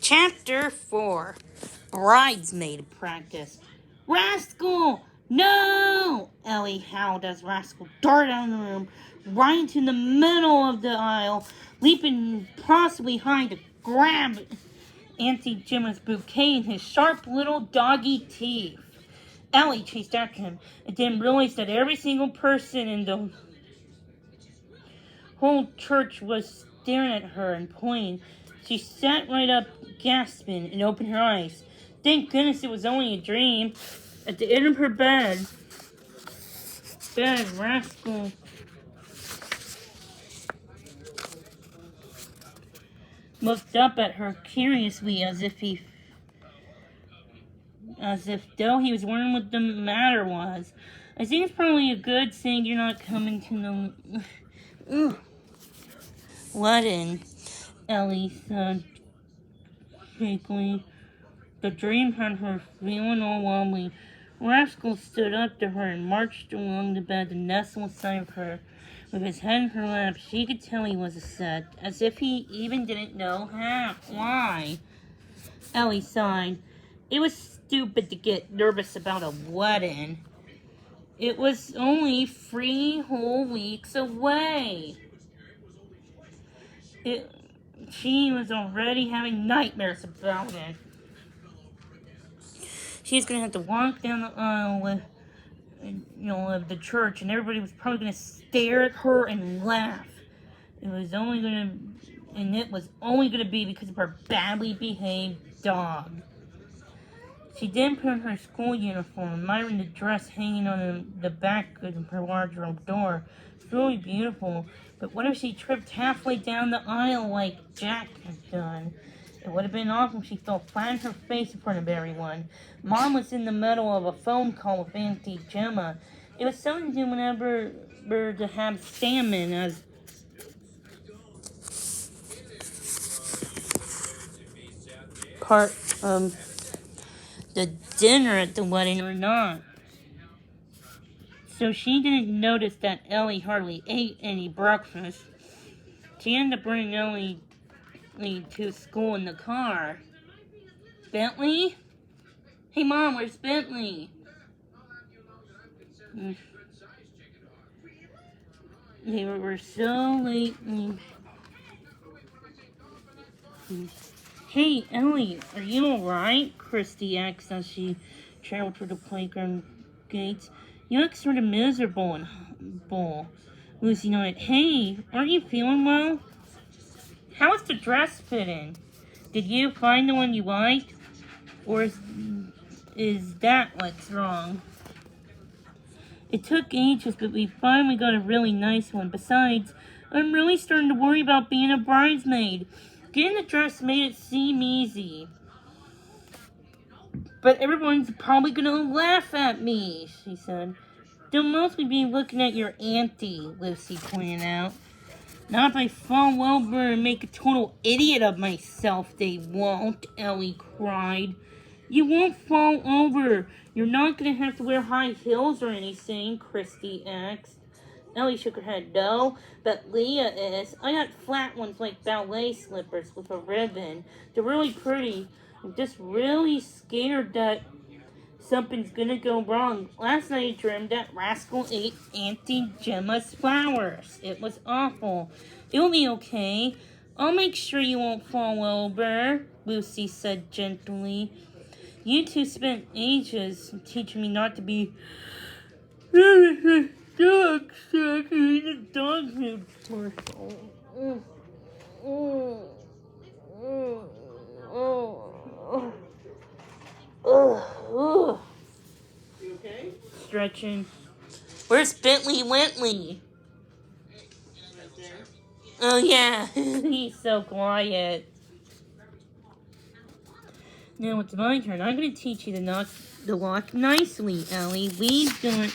Chapter 4 Bridesmaid Practice. Rascal! No! Ellie howled as Rascal darted out of the room, right into the middle of the aisle, leaping possibly high to grab Auntie Gemma's bouquet in his sharp little doggy teeth. Ellie chased after him and didn't realize that every single person in the whole church was staring at her and pointing. She sat right up, gasping, and opened her eyes. Thank goodness it was only a dream. At the end of her bed, Rascal looked up at her curiously as if though he was wondering what the matter was. I think it's probably a good thing you're not coming to the wedding, Ellie said shakily. The dream had her feeling all wobbly. Rascal stood up to her and marched along the bed to nestle beside of her. With his head in her lap, she could tell he was upset, as if he even didn't know why. Ellie sighed. It was stupid to get nervous about a wedding. It was only 3 whole weeks away. She was already having nightmares about it. She's going to have to walk down the aisle of the church, and everybody was probably going to stare at her and laugh. It was only going to be because of her badly behaved dog. She didn't put on her school uniform, admiring the dress hanging on the back of her wardrobe door. It's really beautiful, but what if she tripped halfway down the aisle like Jack had done? It would have been awful if she fell flat on her face in front of everyone. Mom was in the middle of a phone call with Auntie Gemma. It was something to do whenever to have salmon as part of the dinner at the wedding or not. So she didn't notice that Ellie hardly ate any breakfast. She ended up bringing Ellie to school in the car. Bentley? Hey, Mom, where's Bentley? They were so late. Hey, Ellie, are you alright? Christy asked as she traveled through the playground gates. You look sort of miserable and humble. Lucy nodded. Hey, aren't you feeling well? How is the dress fitting? Did you find the one you liked? Or is that what's wrong? It took ages, but we finally got a really nice one. Besides, I'm really starting to worry about being a bridesmaid. Getting the dress made it seem easy. But everyone's probably going to laugh at me, she said. They'll mostly be looking at your auntie, Lucy pointed out. Not if I fall over and make a total idiot of myself, they won't, Ellie cried. You won't fall over. You're not going to have to wear high heels or anything, Christy asked. Ellie shook her head. No, but Leah is. I got flat ones like ballet slippers with a ribbon. They're really pretty. I'm just really scared that something's going to go wrong. Last night I dreamed that Rascal ate Auntie Gemma's flowers. It was awful. It'll be okay. I'll make sure you won't fall over, Lucy said gently. You two spent ages teaching me not to be dog sick. The dog food You okay? Stretching. Where's Bentley Wentley? Right there. Oh yeah, he's so quiet. Now it's my turn. I'm going to teach you to walk nicely, Ellie. We've got...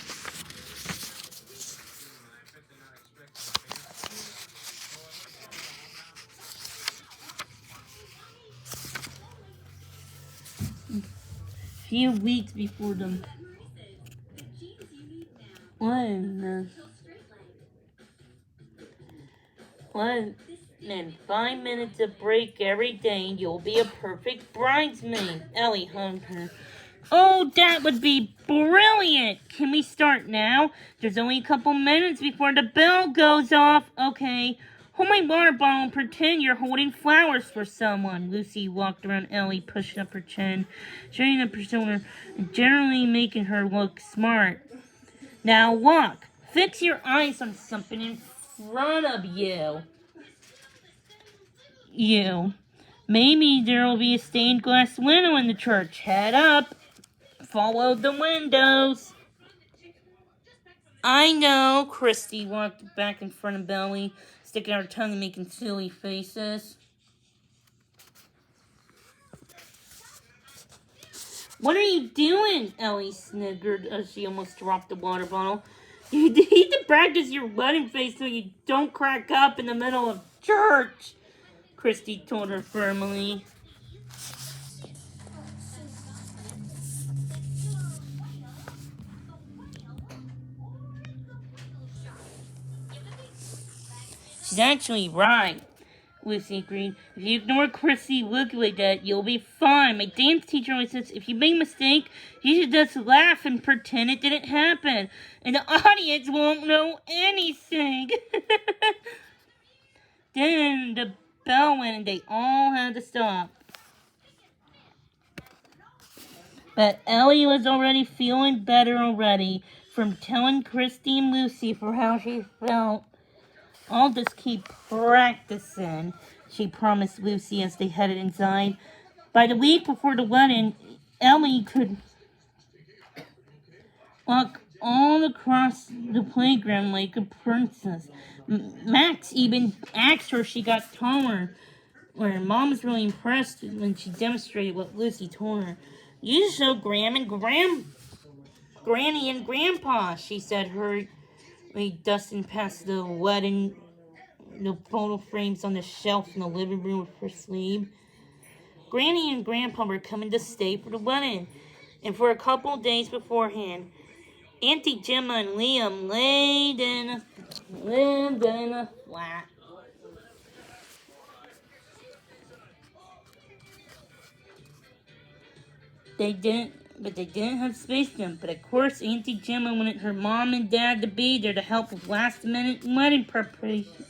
few weeks before them. What? And 5 minutes of break every day, and you'll be a perfect bridesmaid. Ellie hugged her. Oh, that would be brilliant! Can we start now? There's only a couple minutes before the bell goes off. Okay. Hold my water bottle and pretend you're holding flowers for someone. Lucy walked around Ellie, pushing up her chin, showing the persona, and generally making her look smart. Now walk. Fix your eyes on something in front of you. Maybe there'll be a stained glass window in the church. Head up. Follow the windows. I know. Christy walked back in front of Ellie, sticking out her tongue and making silly faces. What are you doing? Ellie sniggered as she almost dropped the water bottle. You need to practice your wedding face so you don't crack up in the middle of church, Christy told her firmly. She's actually right, Lucy agreed. If you ignore Chrissy looking like that, you'll be fine. My dance teacher always says if you make a mistake, you should just laugh and pretend it didn't happen. And the audience won't know anything. Then the bell went and they all had to stop. But Ellie was already feeling better already from telling Christy and Lucy for how she felt. I'll just keep practicing, she promised Lucy as they headed inside. By the week before the wedding, Ellie could walk all across the playground like a princess. Max even asked her if she got taller, where Mom was really impressed when she demonstrated what Lucy told her. You show Granny and Grandpa, she said, hurriedly dusting past the wedding, the photo frames on the shelf in the living room with her sleeve. Granny and Grandpa were coming to stay for the wedding, and for a couple of days beforehand, Auntie Gemma and Liam lived in a flat. They didn't have space for them. But of course, Auntie Gemma wanted her mom and dad to be there to help with last-minute wedding preparations.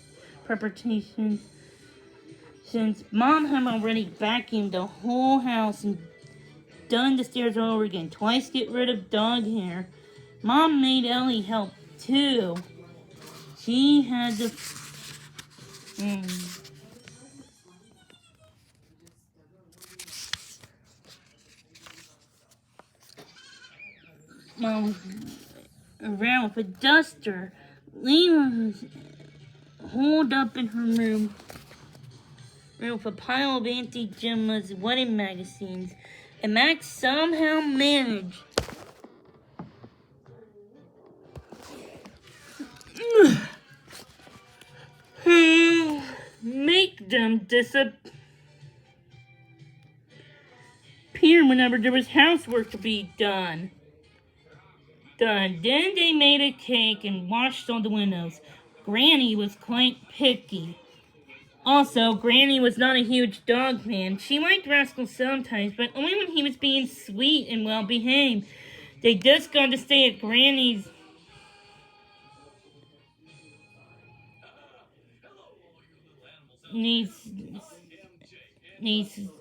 Since Mom had already vacuumed the whole house and done the stairs all over again, twice get rid of dog hair, Mom made Ellie help too. She had to. Mom around with a duster. Lena was holed up in her room with a pile of Auntie Gemma's wedding magazines, and Max somehow managed to make them disappear whenever there was housework to be done. Then they made a cake and washed all the windows. Granny was quite picky. Also, Granny was not a huge dog fan. She liked Rascal sometimes, but only when he was being sweet and well-behaved. They just got to stay at Granny's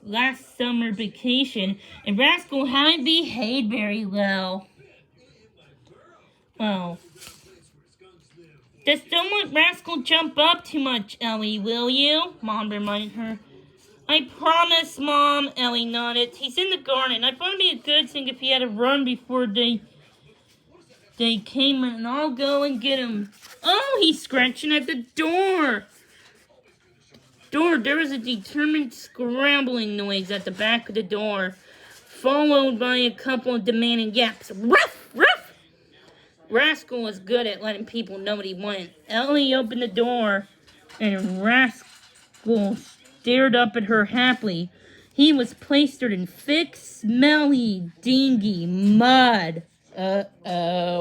last summer vacation, and Rascal hadn't behaved very well. Oh. Just don't let Rascal jump up too much, Ellie, will you? Mom reminded her. I promise, Mom, Ellie nodded. He's in the garden. I thought it'd be a good thing if he had to run before they came, and I'll go and get him. Oh, he's scratching at the door. There was a determined scrambling noise at the back of the door, followed by a couple of demanding yaps. Ruff, ruff! Rascal was good at letting people know what he wanted. Ellie opened the door, and Rascal stared up at her happily. He was plastered in thick, smelly, dingy mud. Uh-oh.